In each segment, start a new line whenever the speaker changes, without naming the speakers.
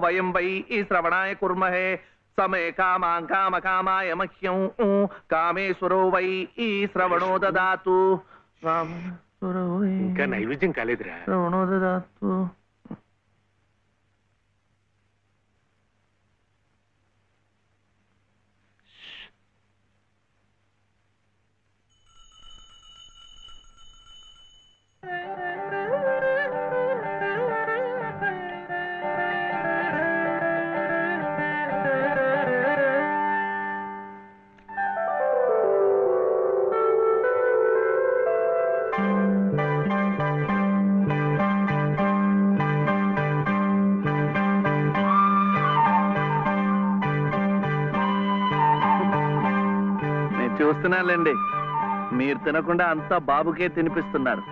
वयं वै श्रवणाय कुर्महे समे कामां कामकामाय मह्यं कामेश्वरो वै श्रवणो ददातु कामेश्वरो वै
ఇంకా నైవేద్యం కాలేదురా
श्रवणो ददातु చూస్తున్నానులేండి మీరు తినకుండా అంతా బాబుకే తినిపిస్తున్నారు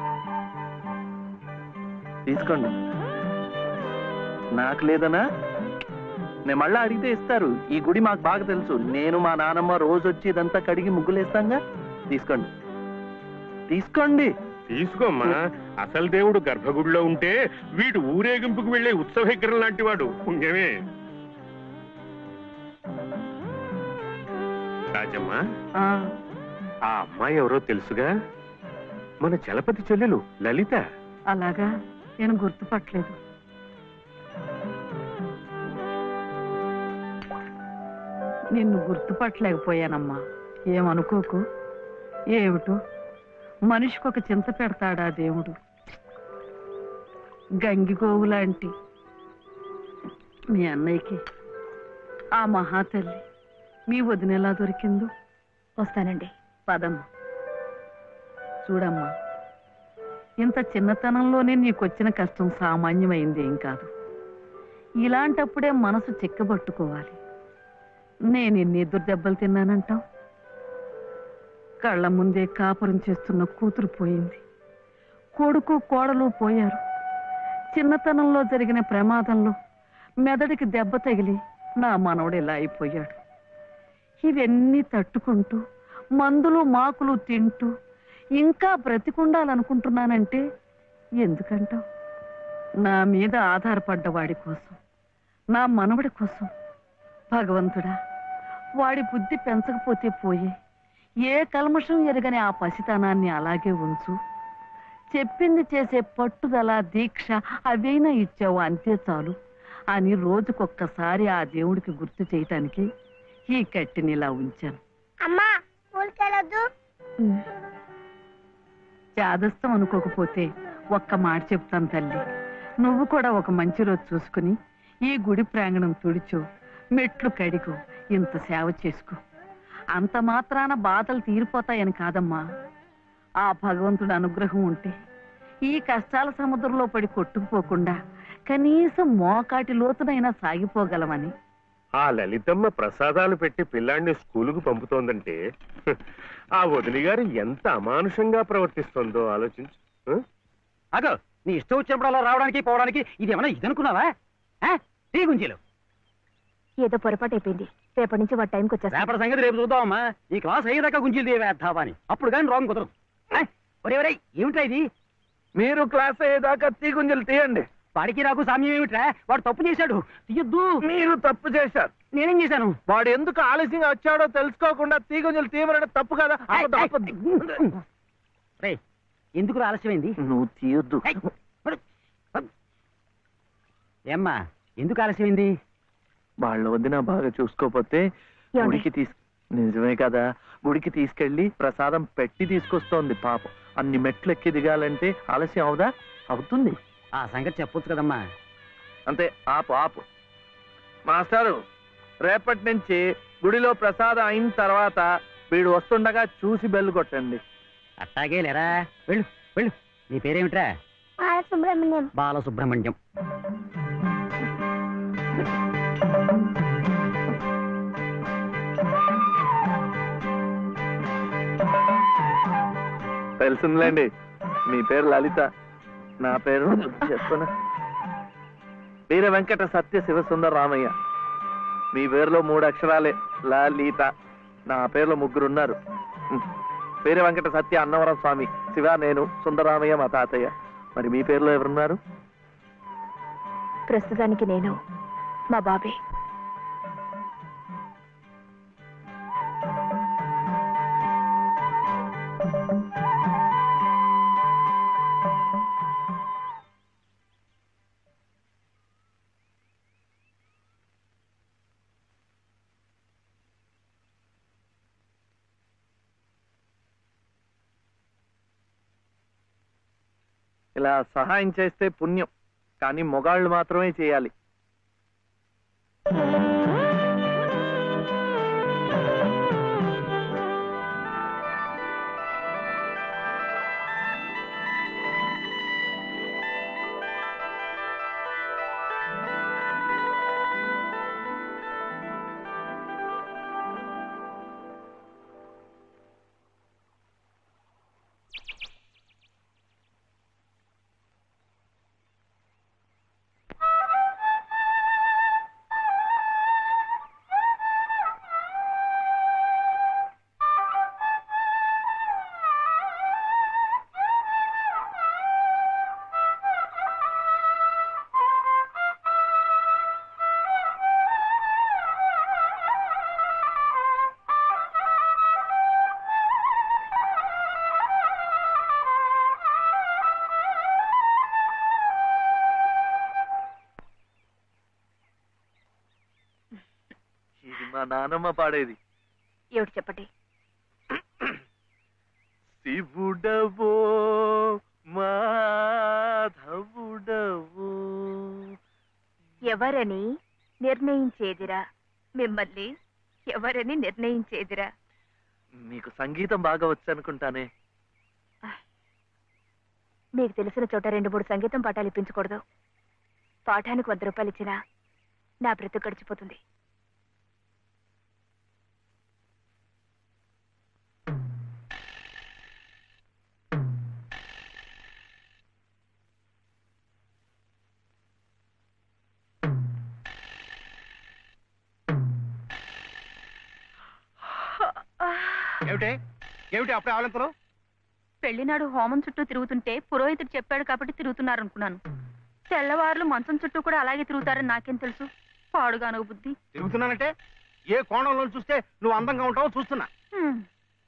తీసుకోండి నాకు లేదనా నేను మళ్ళా అడిగితే ఇస్తారు ఈ గుడి మాకు బాగా తెలుసు నేను మా నానమ్మ రోజు వచ్చి ఇదంతా కడిగి ముగ్గులేస్తాంగా తీసుకోండి తీసుకోండి
తీసుకోమ్మా అసలు దేవుడు గర్భగుడిలో ఉంటే వీడు ఊరేగింపుకు వెళ్లే ఉత్సవ విగ్రహం లాంటి వాడు పుణ్యమే రాజమ్మా ఆ అమ్మాయి ఎవరో తెలుసుగా మన చలపతి చెల్లెలు లలిత
అలాగా నేను గుర్తుపట్టలేదు నిన్ను గుర్తుపట్టలేకపోయానమ్మా ఏమనుకోకు ఏమిటో మనిషికి ఒక చింత పెడతాడా దేవుడు గంగిగోవు లాంటి మీ అన్నయ్యకి ఆ మహాతల్లి మీ వదిన ఎలా దొరికిందో
వస్తానండి
పదమ్మా చూడమ్మా ఇంత చిన్నతనంలోనే నీకొచ్చిన కష్టం సామాన్యమైంది ఏం కాదు ఇలాంటప్పుడే మనసు చిక్కబట్టుకోవాలి నేను ఎన్ని ఎదురు దెబ్బలు తిన్నానంటావు కళ్ళ ముందే కాపురం చేస్తున్న కూతురు పోయింది కొడుకు కోడలు పోయారు చిన్నతనంలో జరిగిన ప్రమాదంలో మెదడికి దెబ్బ తగిలి నా మనవడు ఇలా అయిపోయాడు ఇవన్నీ తట్టుకుంటూ మందులు మాకులు తింటూ ఇంకా బ్రతికుండాలనుకుంటున్నానంటే ఎందుకంటావు నా మీద ఆధారపడ్డ వాడి కోసం నా మనవడి కోసం భగవంతుడా వాడి బుద్ధి పెంచకపోతే పోయే ఏ కల్మషం ఎరగని ఆ పసితనాన్ని అలాగే ఉంచు చెప్పింది చేసే పట్టుదల దీక్ష అవైనా ఇచ్చావు అంతే చాలు అని రోజుకొక్కసారి ఆ దేవుడికి గుర్తు చేయటానికి ఈ కట్టిని ఇలా ఉంచాను చాదస్తం అనుకోకపోతే ఒక్క మాట చెప్తాను తల్లి నువ్వు కూడా ఒక మంచి రోజు చూసుకుని ఈ గుడి ప్రాంగణం తుడిచో మెట్లు కడిగో ఇంత సేవ చేసుకో అంత మాత్రాన బాధలు తీరిపోతాయని కాదమ్మా ఆ భగవంతుడి అనుగ్రహం ఉంటే ఈ కష్టాల సముద్రంలో పడి కొట్టుకుపోకుండా కనీసం మోకాటి లోతునైనా సాగిపోగలమని
ఆ లలితమ్మ ప్రసాదాలు పెట్టి పిల్లాన్ని స్కూలుకు పంపుతోందంటే ఆ వదిలి గారు ఎంత అమానుషంగా ప్రవర్తిస్తుందో ఆలోచించు
అగో నీ ఇష్టం వచ్చినప్పుడు అలా రావడానికి పోవడానికి ఇది ఏమన్నా ఇదనుకున్నావా గుంజీలు
ఏదో పొరపాటు అయిపోయింది రేపటి నుంచి వాటి టైంకి వచ్చేస్తా
రేపటి సంగతి రేపు చూద్దామమ్మా ఈ క్లాస్ అయ్యేదాకా గుంజీలు వేద్దావా అని అప్పుడు కానీ రాంగ్ కుదరదు ఒరే ఒరే ఏమిట్రా ఇది
మీరు క్లాస్ అయ్యేదాకా తీగుంజలు తీయండి
వాడికి నాకు సామ్యం ఏమిట్రా వాడు తప్పు చేశాడు తీయద్దు
మీరు తప్పు చేశారు
నేనేం చేశాను
వాడు ఎందుకు ఆలస్యంగా వచ్చాడో తెలుసుకోకుండా తీగుంజలు తీయమనడం తప్పు కదా
రే ఎందుకు ఆలస్యమైంది
నువ్వు తీయొద్దు
ఏమ్మా ఎందుకు ఆలస్యమైంది
వాళ్ళు వదిన బాగా చూసుకోపోతే గుడికి నిజమే కదా గుడికి తీసుకెళ్లి ప్రసాదం పెట్టి తీసుకొస్తోంది పాపం అన్ని మెట్లు ఎక్కి దిగాలంటే ఆలస్యం అవుదా అవుతుంది
ఆ సంగతి చెప్పొచ్చు కదమ్మా
అంతే ఆపు ఆపు మాస్టారు రేపటి నుంచి గుడిలో ప్రసాదం అయిన తర్వాత వీడు వస్తుండగా చూసి బెల్లు కొట్టండి
అట్టాగే లేరా వెళ్ళు వెళ్ళు నీ పేరేమిట్రా
బాలసుబ్రహ్మణ్యం
బాలసుబ్రహ్మణ్యం
తెలిసిందిలేండి మీ పేరు లలిత నా పేరు చెప్తున్నా వీర వెంకట సత్య శివసుందర రామయ్య మీ పేరులో 3 అక్షరాలే లలిత నా పేరులో 3 ఉన్నారు వీర వెంకట సత్య అన్నవరం స్వామి శివ నేను సుందరరామయ్య మా తాతయ్య మరి మీ పేరులో ఎవరున్నారు
ప్రస్తుతానికి నేను మా బాబే.
ఇలా సహాయం చేస్తే పుణ్యం, కానీ మొగాళ్ళు మాత్రమే చేయాలి. ఇది మా నానమ్మ పాడేది.
ఏమిటి చెప్పండి.
శివుడవో మాధవుడవో
ఎవరని నిర్ణయించేదిరా, మిమ్మల్ని ఎవరని నిర్ణయించేదిరా.
మీకు సంగీతం బాగా వచ్చనుకుంటానే.
మీకు తెలిసిన చోట 2-3 సంగీతం పాఠాలు ఇప్పించకూడదు. పాఠానికి 100 రూపాయలు ఇచ్చినా నా బ్రతుకు గడిచిపోతుంది.
ఏమిటి ఏమిటి అప్పుడే ఆవలింతలు?
పెళ్లినాడు హోమం చుట్టూ తిరుగుతుంటే పురోహితుడు చెప్పాడు కాబట్టి తిరుగుతున్నారనుకున్నాను. తెల్లవారులు మంచం చుట్టూ కూడా అలాగే తిరుగుతారని నాకేం తెలుసు. పాడుగాను బుద్ధి.
తిరుగుతున్నానంటే ఏ కోణంలో చూస్తే నువ్వు అందంగా ఉంటావో చూస్తున్నా.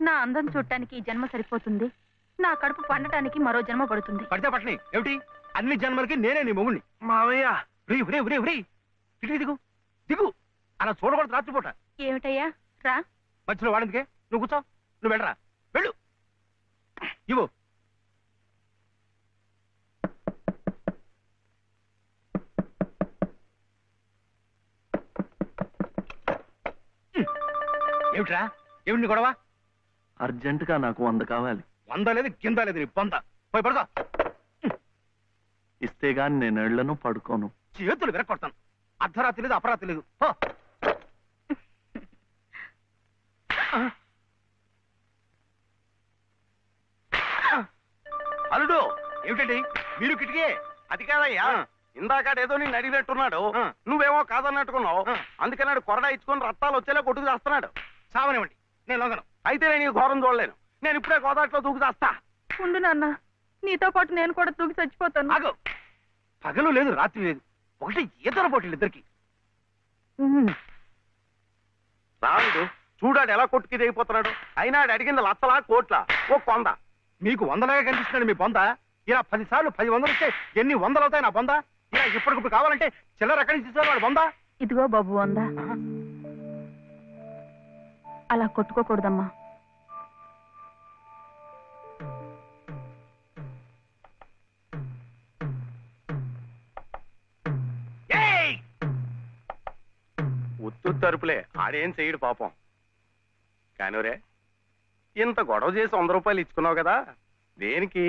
నా అందం చూడటానికి ఈ జన్మ సరిపోతుంది. నా కడుపు పండటానికి మరో జన్మ పడుతుంది.
పడితే పట్టని ఏమిటి? అన్ని జన్మలకి నేనే నీ మొగుణ్ణి.
మావయ్య
ఇటుకి దిగు దిగు. అలా చూడకూడదు రాత్రిపూట.
ఏమిటయ్యా రా.
మధ్యలో వాడిందికే నువ్వు కూర్చో. నువ్వు వెళ్ళరా, వెళ్ళు. ఇవ్వు. ఏమిట్రా ఏమిటి నీ గొడవ?
అర్జెంటుగా నాకు 100 కావాలి.
100 లేదు కింద లేదు నీ పొంద. పోయి పడుకో.
ఇస్తే గాని నేను ఎళ్లను, పడుకోను.
చేతులు విరక్కొడతాను. అర్ధరాత్రి లేదు అపరాత్రి లేదు.
అల్లుడు
ఏమిటండి మీరు కిటికీ?
అది కాదయ్యా, ఇందాకడేదో నేను అడిగినట్టున్నాడు, నువ్వేమో కాదన్నట్టుకున్నావు. అందుకన్నాడు కొరడా ఇచ్చుకొని రక్తాలు వచ్చేలా కొట్టుకు చేస్తున్నాడు.
సావనివ్వండి, నేను లొంగను.
అయితే నేను ఈ ఘోరం చూడలేను. నేను ఇప్పుడే గోదాట్లో దూకు చేస్తా.
ఉండు నాన్న, నీతో పాటు నేను కూడా తూగి చచ్చిపోతాను.
ఆగు. పగలు లేదు రాత్రి లేదు, ఒకటి ఈతర పోటీలు ఇద్దరికి.
రాముడు చూడాడు ఎలా కొట్టుకి దిగిపోతున్నాడు. అయినా ఆడు అడిగింది లచ్చలా కోట్ల ఓ కొంద.
మీకు 100లాగా కనిపిస్తున్నాడు మీ బొంద. ఇలా 10 సార్లు 10 వందలు ఇస్తే ఎన్ని వందలు అవుతాయి నా బొంద? ఇలా ఇప్పటికిప్పుడు కావాలంటే చిల్లర ఎక్కడి నుంచి తీసుకోవాలి బొంద?
ఇదిగో బాబు వందా. అలా కొట్టుకోకూడదమ్మా.
ఉత్తు తరుపులే, ఆడేం చెయ్యడు పాపం. కానీరే ఇంత గొడవ చేసి 100 రూపాయలు ఇచ్చుకున్నావు కదా, దేనికి?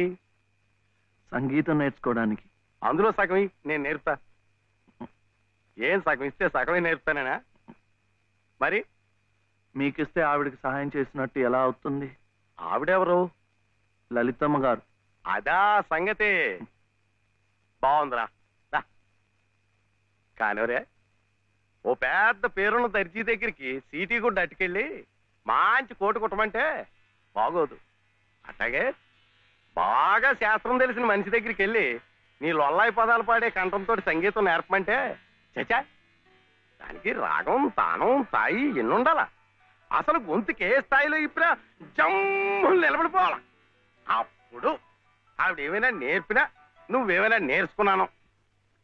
సంగీతం నేర్చుకోవడానికి.
అందులో సగం నేను నేర్పుతా. ఏం సగం ఇస్తే సగమే నేర్పుతానేనా? మరి
మీకిస్తే ఆవిడకి సహాయం చేసినట్టు ఎలా అవుతుంది?
ఆవిడెవరు?
లలితమ్మ గారు.
అదా సంగతి. బాగుందిరా. కానీరే ఓ పెద్ద పేరున్న దర్జీ దగ్గరికి సీటీ కూడా అట్టుకెళ్ళి మంచి కోటు కుట్టమంటే బాగోదు. అట్లాగే బాగా శాస్త్రం తెలిసిన మనిషి దగ్గరికి వెళ్ళి నీ లొల్లాయి పదాలు పాడే కంఠంతో సంగీతం నేర్పమంటే చచ్చా దానికి రాగం తానం స్థాయి ఎన్ని ఉండాలా అసలు గొంతుకి ఏ స్థాయిలో ఇప్పినా జమ్ము నిలబడిపోవాలా అప్పుడు ఆవిడ ఏమైనా నేర్పినా నువ్వేమైనా నేర్చుకున్నాను